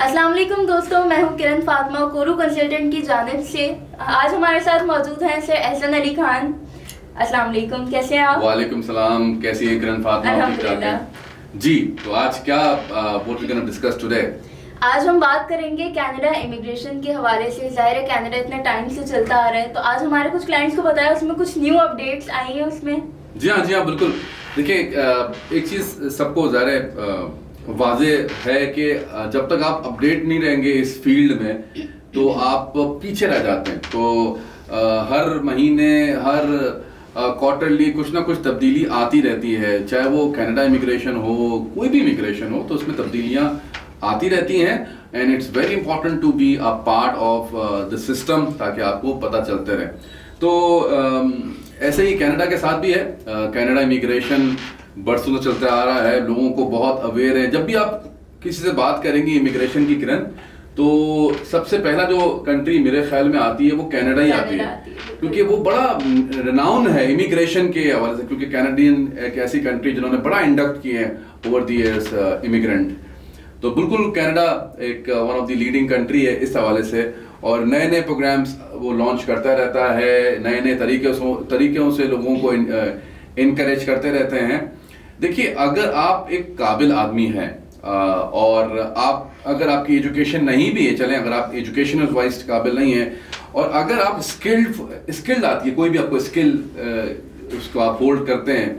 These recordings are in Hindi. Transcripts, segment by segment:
अस्सलाम वालेकुम दोस्तों, मैं हूं किरण फातिमा कोरू कंसल्टेंट की जानिब से। आज हमारे साथ मौजूद हैं सर एहसन अली खान। अस्सलाम वालेकुम, कैसे हैं आप? वालेकुम सलाम, कैसी है किरण फातिमा? अल्हम्दुलिल्लाह जी, तो आज क्या what we gonna discuss today? आज हम बात करेंगे कनाडा इमिग्रेशन के हवाले से। ज़ाहिर है कनाडा इतने टाइम से चलता आ रहा है, तो आज हमारे कुछ क्लाइंट्स को बताया उसमें कुछ न्यू अपडेट्स आई हैं उसमें। जी हाँ बिल्कुल। देखिए, एक चीज़ सबको ज़ाहिर है वाजे है कि जब तक आप अपडेट नहीं रहेंगे इस फील्ड में तो आप पीछे रह जाते हैं। तो हर महीने हर क्वार्टरली कुछ ना कुछ तब्दीली आती रहती है, चाहे वो कनाडा इमिग्रेशन हो, कोई भी इमिग्रेशन हो, तो उसमें तब्दीलियाँ आती रहती हैं। And it's very important to be a part of the system, ताकि आपको पता चलते रहे। तो ऐसे ही कनाडा के साथ भी है। कनाडा इमिग्रेशन बरसों से चलता आ रहा है, लोगों को बहुत अवेयर है। जब भी आप किसी से बात करेंगे इमिग्रेशन की किरण, तो सबसे पहला जो कंट्री मेरे ख्याल में आती है वो कनाडा ही आती है, क्योंकि वो बड़ा रिनाउन है इमिग्रेशन के हवाले से। क्योंकि कैनेडियन एक ऐसी कंट्री जिन्होंने बड़ा इंडक्ट किए हैं ओवर द इयर्स इमिग्रेंट। तो बिल्कुल कनाडा एक one of the leading country है इस हवाले से, और नए नए प्रोग्राम्स वो लॉन्च करता रहता है, नए नए तरीक़ों से लोगों को इनकरेज करते रहते हैं। देखिए, अगर आप एक काबिल आदमी हैं और अगर आपकी एजुकेशन नहीं भी है, चलें अगर आप एजुकेशन वाइज काबिल नहीं है, और अगर आप स्किल्ड आती है, कोई भी आपको स्किल उसको आप होल्ड करते हैं,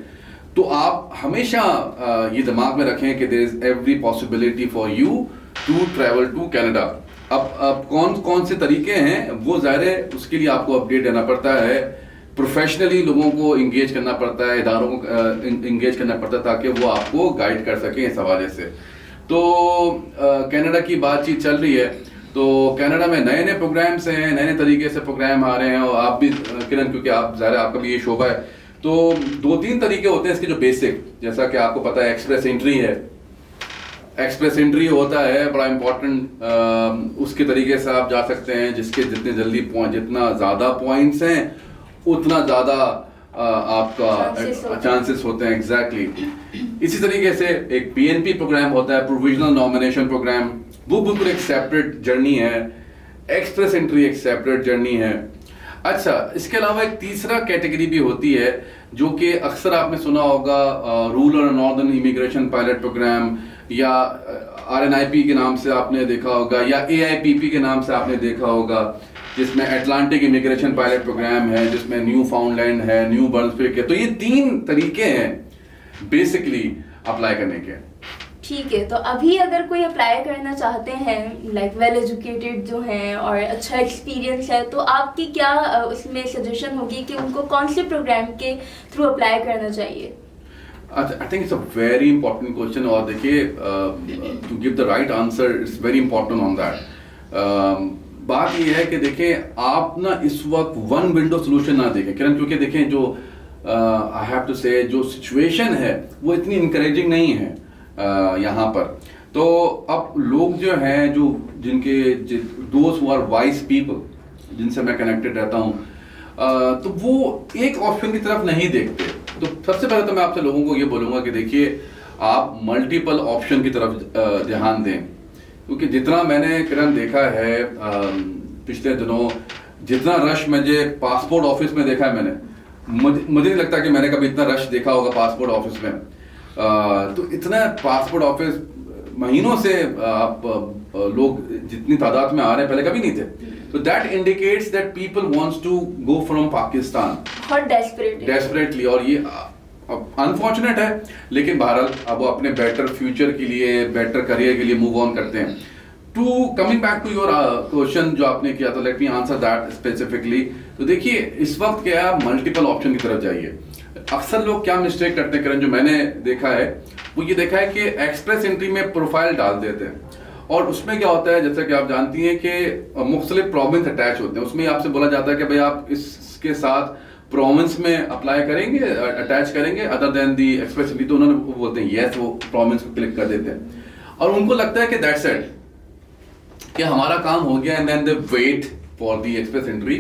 तो आप हमेशा ये दिमाग में रखें कि there is every possibility for you to travel to Canada. अब कौन कौन से तरीके हैं वो ज़ाहिर है उसके लिए आपको अपडेट देना पड़ता है, प्रोफेशनली लोगों को इंगेज करना पड़ता है, इदारों को इंगेज करना पड़ता है, ताकि वो आपको गाइड कर सकें इस हवाले से। तो कनाडा की बातचीत चल रही है, तो कनाडा में नए नए प्रोग्राम्स हैं, नए नए तरीके से प्रोग्राम आ रहे हैं। और आप भी किरण, क्योंकि आप ज़ाहिर आपका भी ये शोबा है, तो 2-3 तरीके होते हैं इसके जो बेसिक, जैसा कि आपको पता है एक्सप्रेस एंट्री है। एक्सप्रेस एंट्री होता है बड़ा इंपॉर्टेंट, उसके तरीके से आप जा सकते हैं, जिसके जितने जल्दी जितना ज़्यादा पॉइंट्स हैं उतना ज़्यादा आपका चांसेस होते हैं। एग्जैक्टली इसी तरीके से एक पीएनपी प्रोग्राम होता है, प्रोविजनल नॉमिनेशन प्रोग्राम, वो बिल्कुल एक सेपरेट जर्नी है। एक्सप्रेस एंट्री एक सेपरेट जर्नी है। अच्छा, इसके अलावा एक तीसरा कैटेगरी भी होती है, जो कि अक्सर आपने सुना होगा, रूरल और नॉर्दर्न इमिग्रेशन पायलट प्रोग्राम, या RNIP के नाम से आपने देखा होगा, या AIPP के नाम से आपने देखा होगा, जिसमें अटलांटिक इमिग्रेशन पायलट प्रोग्राम है, जिसमें न्यू फाउंडलैंड है, न्यू ब्रंसविक है। तो ये 3 तरीके हैं बेसिकली अप्लाई करने के। ठीक है, तो अभी अगर कोई अप्लाई करना चाहते हैं, लाइक वेल एजुकेटेड जो हैं और अच्छा एक्सपीरियंस है, तो आपकी क्या उसमें सजेशन होगी कि उनको कौन से प्रोग्राम के थ्रू अप्लाई करना चाहिए? I think it's a very important question, और देखिए to give the right answer it's very important on that. बात ये है कि देखें, आप ना इस वक्त वन विंडो सोल्यूशन ना देखें किरण, क्योंकि देखें जो आई हैव टू से जो सिचुएशन है वो इतनी इनकरेजिंग नहीं है यहाँ पर। तो अब लोग जो हैं, जो जिनके दोस्त हु आर वाइज पीपल जिनसे मैं कनेक्टेड रहता हूँ, तो वो एक ऑप्शन की तरफ नहीं देखते। तो सबसे पहले तो मैं आपसे लोगों को ये बोलूँगा कि देखिए, आप मल्टीपल ऑप्शन की तरफ ध्यान दें, क्योंकि जितना मैंने किरण देखा है पिछले दिनों, जितना रश मुझे पासपोर्ट ऑफिस में देखा है मैंने, मुझे नहीं लगता कि मैंने कभी इतना रश देखा होगा पासपोर्ट ऑफिस में। तो इतना पासपोर्ट ऑफिस महीनों से आप लोग जितनी तादाद में आ रहे हैं पहले कभी नहीं थे। तो that indicates that people wants to go from Pakistan बहुत डेस्परेटली, और ये अनफॉर्चुनेट है, लेकिन बहरहाल अब वो अपने बेटर फ्यूचर के लिए, बेटर करियर के लिए मूव ऑन करते हैं। To coming back to your question जो आपने किया था, let me answer that specifically. तो देखिए, इस वक्त क्या है, मल्टीपल ऑप्शन की तरफ जाइए। अक्सर लोग क्या मिस्टेक करते हैं किरण, जो मैंने देखा है वो ये देखा है कि एक्सप्रेस एंट्री में प्रोफाइल डाल देते हैं, और उसमें क्या होता है, जैसा कि आप जानती हैं कि मुख्तलिफ प्रोविंस अटैच होते हैं। उसमें आपसे बोला जाता है कि भाई आप इसके साथ प्रोविंस में अप्लाई करेंगे, अटैच करेंगे अदर देन दी एक्सप्रेस एंट्री। तो उन्होंने वो बोलते हैं यस, वो प्रोविंस को क्लिक कर देते हैं, और उनको लगता है कि दैट्स इट, कि हमारा काम हो गया, and then they wait for the express entry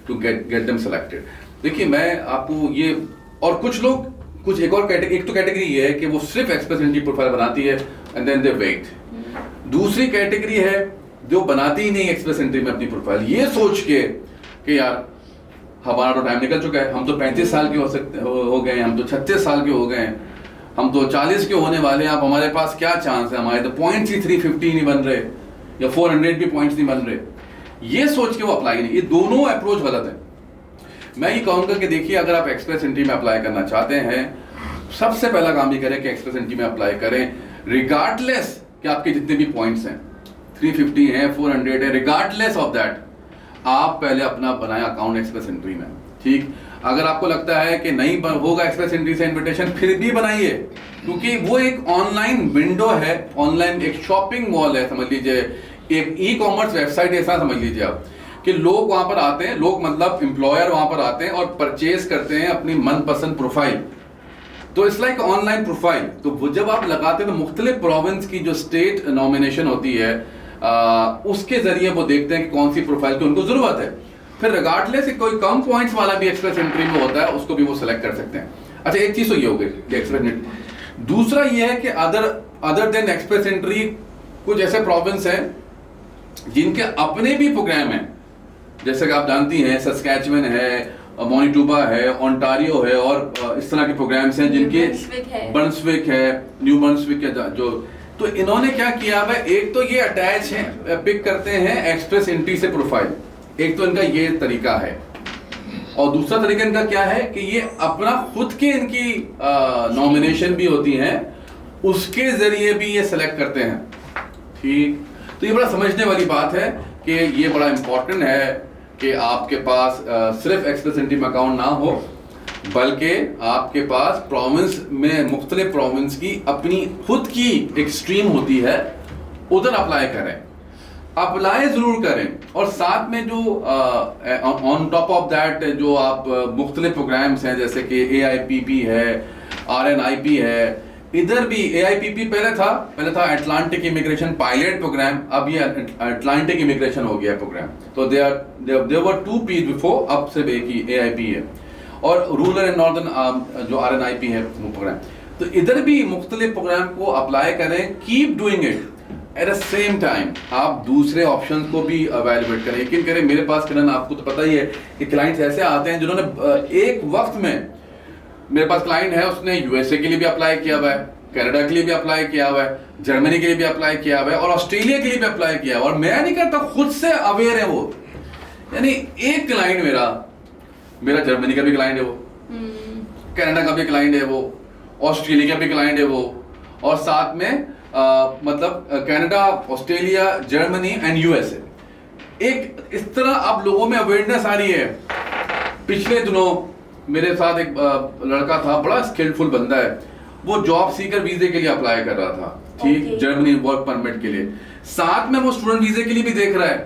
to get them selected. देखिए, मैं आपको ये, और कुछ लोग, कुछ एक और कैटेगरी, एक तो कैटेगरी ये है कि वो सिर्फ एक्सप्रेस एंट्री प्रोफाइल बनाती है एंड देन दे वेट। दूसरी कैटेगरी है जो बनाती ही नहीं एक्सप्रेस एंट्री में अपनी प्रोफाइल, ये सोच के कि यार हमारा तो टाइम निकल चुका है, हम तो 35 साल के हो गए हैं, हम तो 36 साल के हो गए हैं, हम तो 40 के होने वाले हैं, अब हमारे पास क्या चांस है, हमारे तो पॉइंट्स ही 350 नहीं बन रहे या 400 भी पॉइंट्स नहीं बन रहे, ये सोच के वो अप्लाई नहीं। ये दोनों अप्रोच गलत है। मैं ये कहूँगा कि देखिए, अगर आप एक्सप्रेस एंट्री में अप्लाई करना चाहते हैं, सबसे पहला काम ये करें कि एक्सप्रेस एंट्री में अप्लाई करें, रिगार्डलेस कि आपके जितने भी पॉइंट्स हैं, 350 है, 400 है, रिगार्डलेस ऑफ दैट आप पहले अपना बनाए अकाउंट एक्सप्रेस एंट्री में। ठीक, अगर आपको लगता है कि नहीं होगा एक्सप्रेस एंट्री से इनविटेशन, फिर भी बनाइए, क्योंकि वो एक ऑनलाइन विंडो है, ऑनलाइन एक शॉपिंग मॉल है, समझ लीजिए एक ई कॉमर्स वेबसाइट ऐसा समझ लीजिए आप, कि लोग वहां पर आते हैं, लोग मतलब एम्प्लॉयर वहां पर आते हैं और परचेज करते हैं अपनी मनपसंद प्रोफाइल। तो इट्स लाइक ऑनलाइन प्रोफाइल। तो वो जब आप लगाते हैं तो मुख्तलिफ प्रोविंस की जो स्टेट नॉमिनेशन होती है उसके जरिए वो देखते हैं कि कौन सी प्रोफाइल की उनको जरूरत है। फिर रिगार्डलेस कोई कम पॉइंट्स वाला भी एक्सप्रेस एंट्री में होता है, उसको भी वो सिलेक्ट कर सकते हैं। अच्छा, एक चीज तो ये हो गई एक्सप्रेस एंट्री। दूसरा ये है कि अदर देन एक्सप्रेस एंट्री कुछ ऐसे प्रोविंस हैं जिनके अपने भी प्रोग्राम हैं, जैसे कि आप जानती हैं सस्कैचुअन है, मैनिटोबा है, ओंटारियो है, और इस तरह के प्रोग्राम्स हैं जिनके बर्न्सविक है, न्यू बर्न्सविक है जो। तो इन्होंने क्या किया है, एक तो ये अटैच है, पिक करते हैं एक्सप्रेस एंट्री से प्रोफाइल, एक तो इनका ये तरीका है, और दूसरा तरीका इनका क्या है कि ये अपना खुद के इनकी नॉमिनेशन भी होती हैं, उसके जरिए भी ये सिलेक्ट करते हैं। ठीक, तो ये बड़ा समझने वाली बात है कि ये बड़ा इंपॉर्टेंट है कि आपके पास सिर्फ एक्सप्रेस एंट्री में अकाउंट ना हो, बल्कि आपके पास प्रोविंस में मुख्तलिफ प्रोविंस की अपनी खुद की एक स्ट्रीम होती है, उधर अप्लाई करें, अप्लाई जरूर करें। और साथ में जो ऑन टॉप ऑफ दैट जो आप मुख्तलिफ प्रोग्राम्स हैं, जैसे कि AIPP है, RNIP है, इधर भी AIPP पहले था अटलांटिक इमिग्रेशन पायलट प्रोग्राम, अब ये अटलांटिक इमिग्रेशन हो गया प्रोग्राम। तो देयर वर 2 P's बिफोर, अब से एक ही AIP है, और रूरल एंड नॉर्दर्न जो RNIP है वो प्रोग्राम। तो इधर भी मुख्तलिफ प्रोग्राम को अप्लाई करें, keep doing it. At the same time आप दूसरे ऑप्शन को भी अवेलुएट करें। यकीन करें, मेरे पास किरण, आपको तो पता ही है कि क्लाइंट्स ऐसे आते हैं जिन्होंने एक वक्त में, मेरे पास क्लाइंट है उसने USA के लिए भी अप्लाई किया हुआ है, कनाडा के लिए भी अप्लाई किया हुआ है, जर्मनी के लिए भी अप्लाई किया हुआ है, और ऑस्ट्रेलिया के लिए भी अप्लाई किया हुआ है। और मैं नहीं करता, खुद से अवेयर है वो। यानी एक क्लाइंट मेरा जर्मनी का भी क्लाइंट है वो, कनाडा का भी क्लाइंट है वो, ऑस्ट्रेलिया का भी क्लाइंट है वो, और साथ में मतलब Canada, Australia, Germany and USA। एक इस तरह अब लोगों में अवेयरनेस आ रही है। पिछले दिनों मेरे साथ एक लड़का था, बड़ा स्किलफुल बंदा है, वो जॉब सीकर वीजे के लिए अप्लाई कर रहा था, ठीक, जर्मनी वर्क परमिट के लिए, साथ में वो स्टूडेंट वीजे के लिए भी देख रहा है।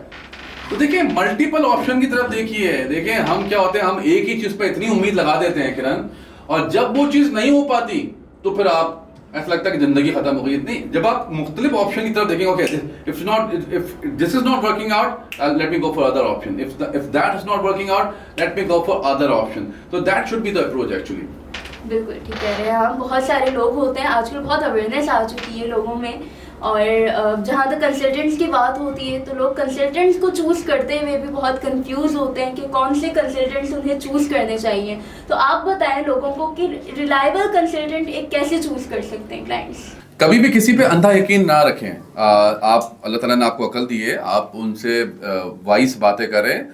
तो देखिए, मल्टीपल ऑप्शन की तरफ देखिए हम क्या होते हैं, हम एक ही चीज पे इतनी उम्मीद लगा देते हैं किरण, और जब वो चीज नहीं हो पाती तो फिर आप ऐसा लगता है कि जिंदगी खत्म हो गई। इतनी जब आप मुख्तलिफ ऑप्शन की तरफ देखेंगे, okay if this is not working out, let me go for other option, if that is not working out, let me go for other option. तो that should be the approach actually. बिल्कुल ठीक कह रहे हैं आप। बहुत सारे लोग होते हैं आजकल, बहुत अवेयरनेस आ चुकी है लोगों में, और जहाँ तक कंसल्टेंट्स की बात होती है तो लोग कंसल्टेंट्स को चूज़ करते हुए भी बहुत कंफ्यूज होते हैं कि कौन से कंसल्टेंट्स उन्हें चूज़ करने चाहिए। तो आप बताएं लोगों को कि रिलायबल कंसल्टेंट एक कैसे चूज़ कर सकते हैं क्लाइंट्स। कभी भी किसी पे अंधा यकीन ना रखें। आप, अल्लाह ताला ने आपको अकल दी है, आप उनसे वाइस बातें करें,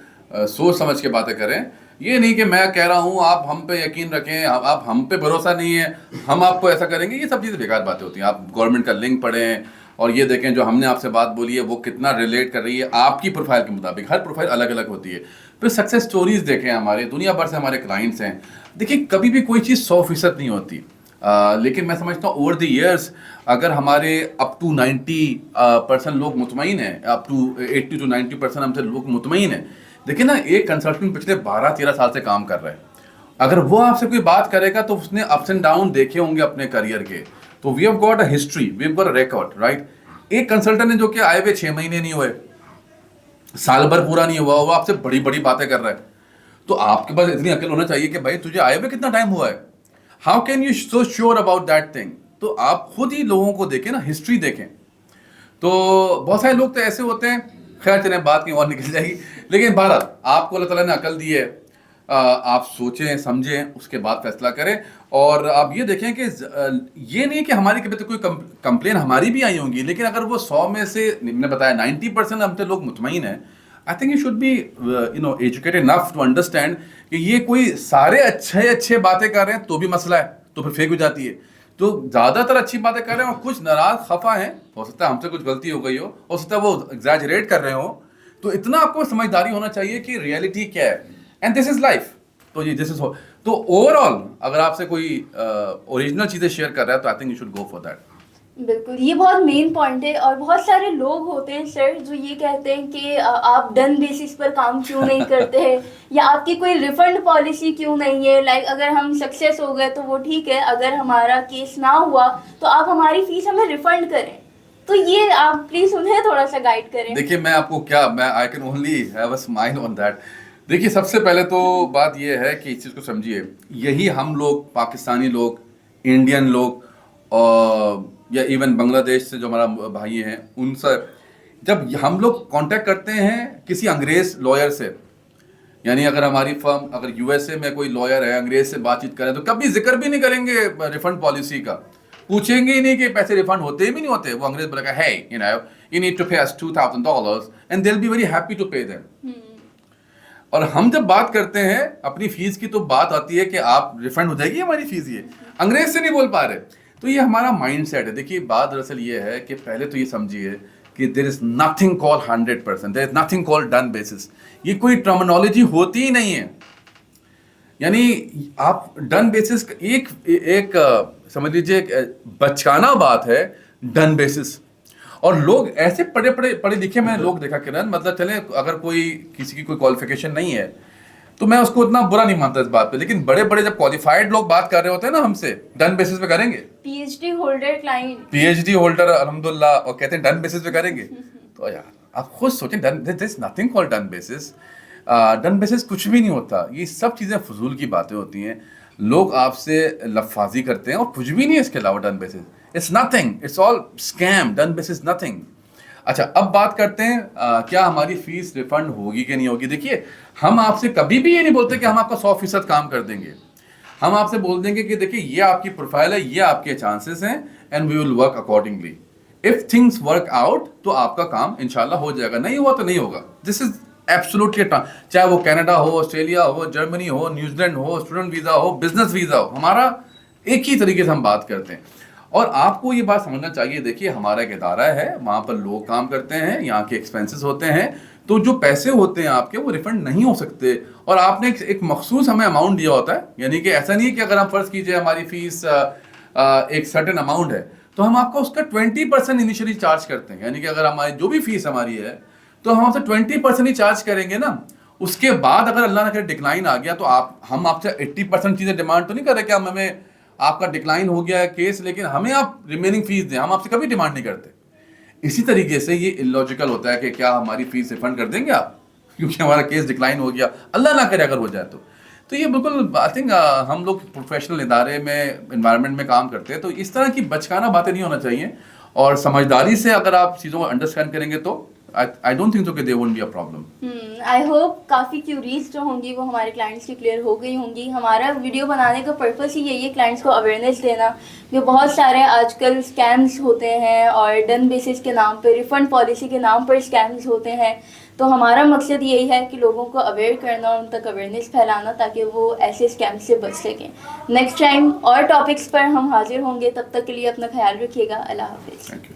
सोच समझ के बातें करें। ये नहीं कि मैं कह रहा हूँ आप हम पे यकीन रखें, आप हम पे भरोसा नहीं है, हम आपको ऐसा करेंगे, ये सब चीज़ें बेकार बातें होती हैं। आप गवर्नमेंट का लिंक पढ़ें और ये देखें जो हमने आपसे बात बोली है वो कितना रिलेट कर रही है आपकी प्रोफाइल के मुताबिक। हर प्रोफाइल अलग अलग होती है। फिर सक्सेस स्टोरीज देखें, हमारे दुनिया भर से हमारे क्लाइंट्स हैं। देखिए, कभी भी कोई चीज़ 100% नहीं होती, लेकिन मैं समझता हूँ ओवर द ईयर्स अगर हमारे अप टू 90% लोग मुतमईन हैं, अप टू 80 to 90% हमसे लोग मुतमईन हैं। देखिए ना, एक कंसल्टेंट पिछले 12-13 साल से काम कर रहा है, अगर वो आपसे कोई बात करेगा तो उसने अप्स एंड डाउन देखे होंगे अपने करियर के। तो we have got a history, we have got a record, right. एक कंसल्टेंट है जो कि आए हुए 6 महीने नहीं हुए, साल भर पूरा नहीं हुआ, वो आपसे बड़ी बड़ी बातें कर रहा है, तो आपके पास इतनी अकल होना चाहिए कि भाई तुझे आए हुए कितना टाइम हुआ है, how can you so sure about that thing. तो आप खुद ही लोगों को देखें ना, हिस्ट्री देखें। तो बहुत सारे लोग तो ऐसे होते हैं, खैर चलें बात कहीं और निकल जाएगी, लेकिन बहरहाल आपको अल्लाह ताला ने अकल दी है, आप सोचें समझें उसके बाद फैसला करें। और आप ये देखें कि ये नहीं कि हमारी कभी तो कोई कंप्लेन हमारी भी आई होंगी, लेकिन अगर वो 100 में से मैंने बताया 90% हमसे लोग मुतमईन हैं, I think you should be educated enough to understand कि ये कोई सारे अच्छे बातें कर रहे हैं तो भी मसला है, तो फिर फेंक हो जाती है। तो ज़्यादातर अच्छी बातें कर रहे हैं और कुछ नाराज खफा हैं, हो सकता है हमसे कुछ गलती हो गई हो सकता है वो एग्जैजरेट कर रहे हो, तो इतना आपको समझदारी होना चाहिए कि रियलिटी क्या है, एंड दिस इज लाइफ। तो ये दिस इज तो ओवरऑल अगर आपसे कोई ओरिजिनल चीज़ें शेयर कर रहा है तो आई think you should go for that. बिल्कुल, ये बहुत मेन पॉइंट है। और बहुत सारे लोग होते हैं सर जो ये कहते हैं कि आप डन बेसिस पर काम क्यों नहीं करते हैं, या आपकी कोई रिफंड पॉलिसी क्यों नहीं है। लाइक अगर हम सक्सेस हो गए तो वो ठीक है, अगर हमारा केस ना हुआ तो आप हमारी फीस हमें रिफंड करें। तो ये आप प्लीज उन्हें थोड़ा सा गाइड करें। देखिए मैं आपको क्या, मैं I can only have a smile on that. देखिए सबसे पहले तो बात ये है कि इस चीज़ को समझिए, यही हम लोग पाकिस्तानी लोग, इंडियन लोग और या इवन बांग्लादेश से जो हमारा भाई हैं, उनसे जब हम लोग कांटेक्ट करते हैं किसी अंग्रेज लॉयर से, यानी अगर हमारी फर्म अगर यूएसए में कोई लॉयर है अंग्रेज से बातचीत करें तो कभी जिक्र भी नहीं करेंगे रिफंड पॉलिसी का, पूछेंगे ही नहीं कि पैसे रिफंड होते भी नहीं होते। वो अंग्रेज बोलेगा है you need to pay us $2,000 and they will be very happy to pay them. और हम जब बात करते हैं अपनी फीस की तो बात आती है कि आप रिफंड हो जाएगी हमारी फीस, ये अंग्रेज से नहीं बोल पा रहे। तो ये हमारा माइंड सेट है। देखिए बात दरअसल ये है कि पहले तो ये समझिए कि there is nothing call 100%, there is nothing call done basis. ये कोई टर्मिनोलॉजी होती ही नहीं है। यानी आप डन बेसिस एक समझ लीजिए बचकाना बात है डन बेसिस। और लोग ऐसे पढ़े लिखे मैंने लोग देखा किरण, मतलब चले अगर कोई किसी की कोई क्वालिफिकेशन नहीं है तो मैं उसको उतना बुरा नहीं मानता इस बात पे, लेकिन बड़े जब क्वालिफाइड लोग बात कर रहे होते हैं ना हमसे, डन बेसिस पे करेंगे। PhD holder client, PhD holder अल्हम्दुलिल्लाह, और कहते हैं डन बेसिस पे करेंगे। तो यार आप खुद सोचें, there is nothing called done basis. Done basis कुछ भी नहीं होता, ये सब चीज़ें फजूल की बातें होती हैं। लोग आपसे लफाजी करते हैं और कुछ भी नहीं है इसके अलावा done basis. It's nothing, it's all scam, done basis nothing. अच्छा अब बात करते हैं क्या हमारी फीस रिफंड होगी कि नहीं होगी। देखिए हम आपसे कभी भी ये नहीं बोलते कि हम आपका 100% काम कर देंगे। हम आपसे बोल देंगे कि देखिए ये आपकी प्रोफाइल है, ये आपके चांसेस हैं, and we will work accordingly. If things work out तो आपका काम इंशाल्लाह हो जाएगा, नहीं हुआ तो नहीं होगा। दिस इज एब्सोल्युटली, चाहे वो कनाडा हो, ऑस्ट्रेलिया हो, जर्मनी हो, न्यूजीलैंड हो, स्टूडेंट वीज़ा हो, बिजनेस वीज़ा हो, हमारा एक ही तरीके से हम बात करते हैं। और आपको ये बात समझना चाहिए, देखिए हमारा एक इदारा है, वहाँ पर लोग काम करते हैं, यहाँ के एक्सपेंसेस होते हैं, तो जो पैसे होते हैं आपके वो रिफंड नहीं हो सकते। और आपने एक मखसूस हमें अमाउंट दिया होता है, यानी कि ऐसा नहीं है कि अगर हम फर्ज कीजिए हमारी फीस एक सर्टेन अमाउंट है तो हम आपको उसका 20% इनिशियली चार्ज करते हैं। यानी कि अगर हमारी जो भी फीस हमारी है तो हम आपसे 20% ही चार्ज करेंगे ना। उसके बाद अगर अल्लाह ना करे डिक्लाइन आ गया तो हम आपसे 80% चीज़ें डिमांड तो नहीं कर रहे कि हम हमें आपका डिक्लाइन हो गया है केस, लेकिन हमें आप रिमेनिंग फीस दें, हम आपसे कभी डिमांड नहीं करते। इसी तरीके से ये इलॉजिकल होता है कि क्या हमारी फीस रिफंड कर देंगे आप क्योंकि हमारा केस डिक्लाइन हो गया, अल्लाह ना करे अगर हो जाए तो ये बिल्कुल आई थिंक हम लोग प्रोफेशनल इदारे में एनवायरनमेंट में काम करते हैं तो इस तरह की बचकाना बातें नहीं होना चाहिए। और समझदारी से अगर आप चीज़ों को अंडरस्टैंड करेंगे तो I don't think so कि there won't be a problem. I hope काफ़ी क्यूरीज जो होंगी वो हमारे क्लाइंट्स की क्लियर हो गई होंगी। हमारा वीडियो बनाने का पर्पस ही यही है क्लाइंट्स को अवेयरनेस देना कि बहुत सारे आजकल स्कैम्स होते हैं और डन बेसिस के नाम पे, रिफंड पॉलिसी के नाम पर स्कैम्स होते हैं। तो हमारा मकसद यही है कि लोगों को अवेयर करना और उन तक अवेयरनेस फैलाना ताकि वो ऐसे स्कैम से बच सकें। नेक्स्ट टाइम और टॉपिक्स पर हम हाजिर होंगे, तब तक के लिए अपना ख्याल रखिएगा। अल्लाह हाफिज़।